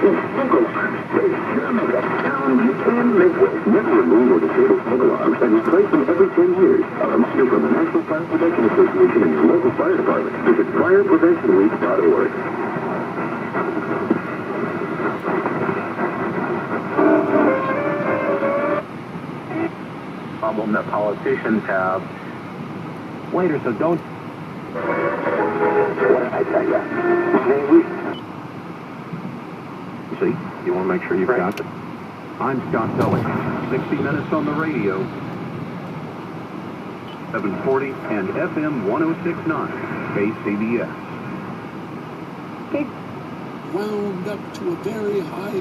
Smoke alarms. They sure make a sound you can live with. Never remove or disable smoke alarms and replace them every 10 years. A reminder from the National Fire Protection Association and your local fire department. Visit firepreventionweek.org. Problem that politicians have. Later, so don't. What did I tell you? See, you want to make sure you've got it. I'm Scott Kelly. 60 Minutes on the radio. 740 and FM 1069. KCBS. Wound up to a very high.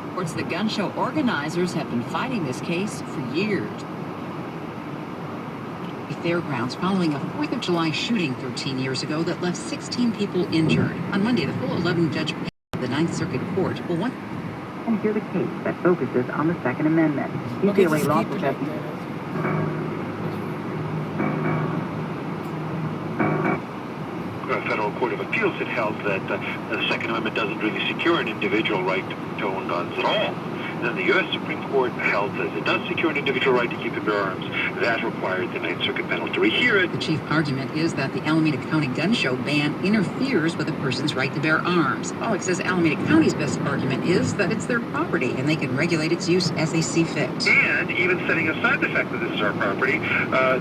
Reports the gun show organizers have been fighting this case for years. Fairgrounds following a 4th of July shooting 13 years ago that left 16 people injured. On Monday, the full 11-judge panel of the Ninth Circuit Court will want and hear the case that focuses on the Second Amendment. Okay, UCLA law professor. Federal Court of Appeals had held that the Second Amendment doesn't really secure an individual right to own guns at all. Then the U.S. Supreme Court held that it does secure an individual right to keep and bear arms. That required the Ninth Circuit panel to rehear it. The chief argument is that the Alameda County gun show ban interferes with a person's right to bear arms. Pollack says Alameda County's best argument is that it's their property and they can regulate its use as they see fit. And even setting aside the fact that this is our property,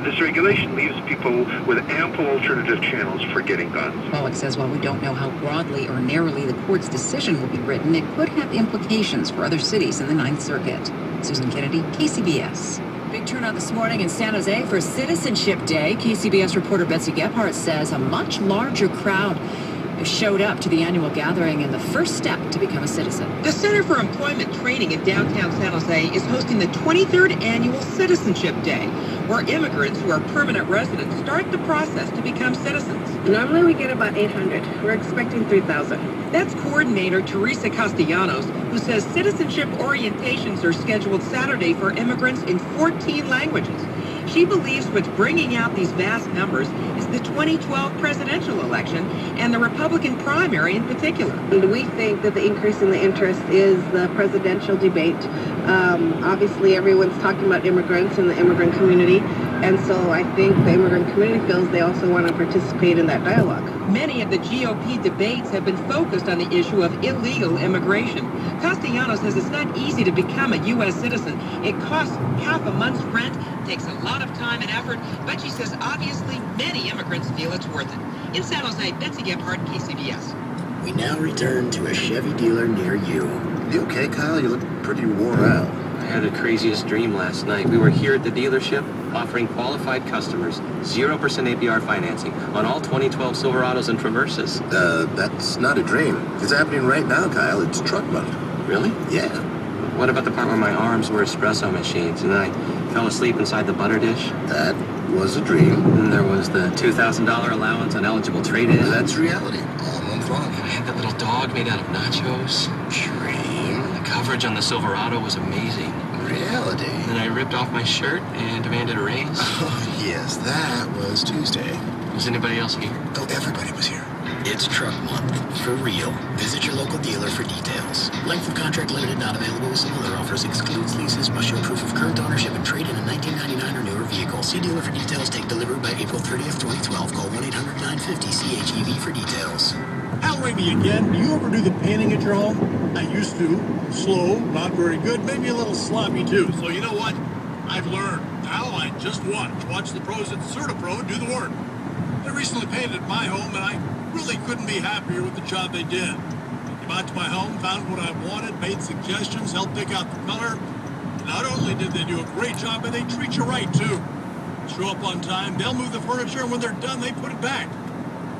this regulation leaves people with ample alternative channels for getting guns. Pollack says while we don't know how broadly or narrowly the court's decision will be written, it could have implications for other cities in the Ninth Circuit. Susan Kennedy, KCBS. Big turnout this morning in San Jose for Citizenship Day. KCBS reporter Betsy Gephardt says a much larger crowd showed up to the annual gathering and the first step to become a citizen. The Center for Employment Training in downtown San Jose is hosting the 23rd annual Citizenship Day, where immigrants who are permanent residents start the process to become citizens. Normally we get about 800. We're expecting 3,000. That's coordinator Teresa Castellanos, who says citizenship orientations are scheduled Saturday for immigrants in 14 languages. She believes what's bringing out these vast numbers is the 2012 presidential election and the Republican primary in particular. We think that the increase in the interest is the presidential debate. Obviously, everyone's talking about immigrants and the immigrant community, and so I think the immigrant community feels they also want to participate in that dialogue. Many of the GOP debates have been focused on the issue of illegal immigration. Castellanos says it's not easy to become a U.S. citizen. It costs half a month's rent, takes a lot of time and effort, but she says obviously many immigrants feel it's worth it. In San Jose, Betsy Gephardt, KCBS. We now return to a Chevy dealer near you. You okay, Kyle? You look pretty worn out. I had the craziest dream last night. We were here at the dealership offering qualified customers 0% APR financing on all 2012 Silverados and Traverses. That's not a dream. It's happening right now, Kyle. It's truck month. Really? Yeah. What about the part where my arms were espresso machines and then I fell asleep inside the butter dish? That was a dream. And there was the $2,000 allowance on eligible trade-in. That's reality. All month long. And I had that little dog made out of nachos. Dream. The coverage on the Silverado was amazing. Reality. Then I ripped off my shirt and demanded a raise. Oh, yes, that was Tuesday. Was anybody else here? Oh, everybody was here. It's truck month. For real. Visit your local dealer for details. Length of contract limited, not available with similar offers. Excludes leases. Must show proof of current ownership and trade in a 1999 or newer vehicle. See dealer for details. Take delivery by April 30th, 2012. Call 1-800-950-CHEV for details. Al Raby again. Do you ever do the painting at your home? I used to. Slow, not very good, maybe a little sloppy too. So you know what? I've learned. Now I just watch the pros at CertaPro do the work. They recently painted my home and I really couldn't be happier with the job they did. They came out to my home, found what I wanted, made suggestions, helped pick out the color. Not only did they do a great job, but they treat you right too. Show up on time, they'll move the furniture, and when they're done, they put it back.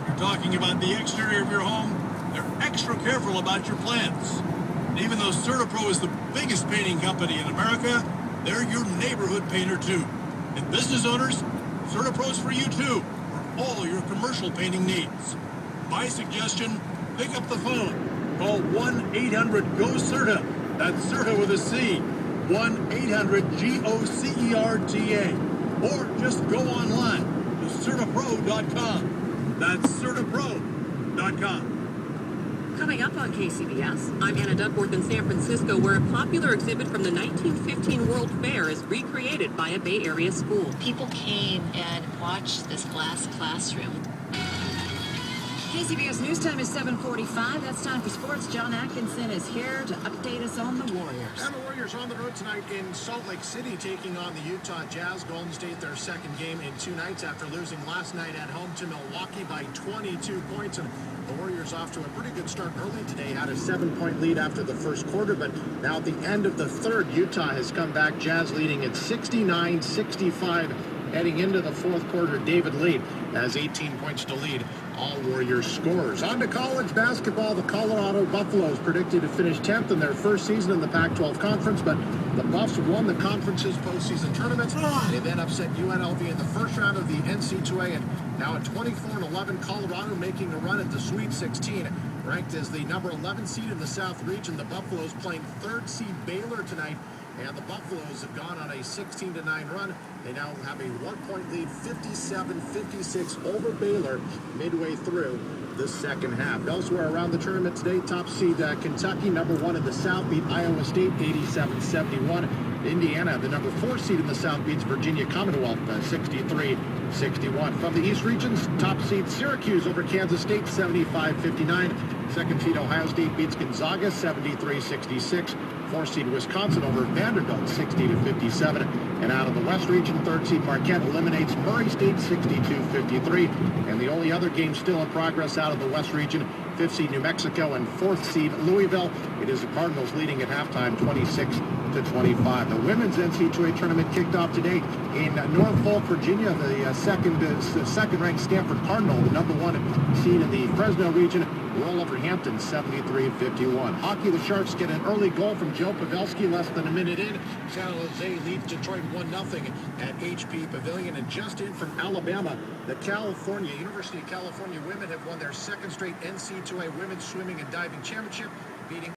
You're talking about the exterior of your home, they're extra careful about your plans. And even though CertaPro is the biggest painting company in America, they're your neighborhood painter too. And business owners, CertaPro's for you too, for all your commercial painting needs. My suggestion, pick up the phone. Call 1-800-GO-CERTA. That's CERTA with a C. 1-800-GOCERTA. Or just go online to CertaPro.com. That's CertaPro.com. Coming up on KCBS, I'm Anna Duckworth in San Francisco, where a popular exhibit from the 1915 World Fair is recreated by a Bay Area school. People came and watched this glass classroom. KCBS News Time is 7:45. That's time for sports. John Atkinson is here to update us on the Warriors. And the Warriors on the road tonight in Salt Lake City, taking on the Utah Jazz. Golden State, their second game in 2 nights after losing last night at home to Milwaukee by 22 points. And the Warriors off to a pretty good start early today. Had a 7-point lead after the first quarter, but now at the end of the third, Utah has come back. Jazz leading at 69-65. Heading into the fourth quarter, David Lee has 18 points to lead all Warriors scorers. On to college basketball. The Colorado Buffaloes predicted to finish 10th in their first season in the Pac-12 Conference, but the Buffs won the conference's postseason tournament. They then upset UNLV in the first round of the NC2A, and now at 24-11, Colorado making a run at the Sweet 16. Ranked as the number 11 seed in the South region, the Buffaloes playing third seed Baylor tonight. And the Buffaloes have gone on a 16-9 run. They now have a 1-point lead, 57-56 over Baylor midway through the second half. Elsewhere around the tournament today, top seed Kentucky, number 1 in the South, beat Iowa State 87-71. Indiana, the number 4 seed in the South, beats Virginia Commonwealth 63-61. From the East regions, top seed Syracuse over Kansas State 75-59. Second seed Ohio State beats Gonzaga 73-66. 4th seed Wisconsin over Vanderbilt 60-57. And out of the West region, 3rd seed Marquette eliminates Murray State 62-53. And the only other game still in progress out of the West region, 5th seed New Mexico and 4th seed Louisville. It is the Cardinals leading at halftime 26-25. The women's NC2A tournament kicked off today in Norfolk, Virginia. The second-ranked Stanford Cardinal, the number 1 seed in the Fresno region, roll over Hampton 73-51. Hockey, the Sharks get an early goal from Joe Pavelski less than a minute in. San Jose leads Detroit 1-0 at HP Pavilion. And just in from Alabama, the University of California women have won their second straight NC2A Women's Swimming and Diving Championship, beating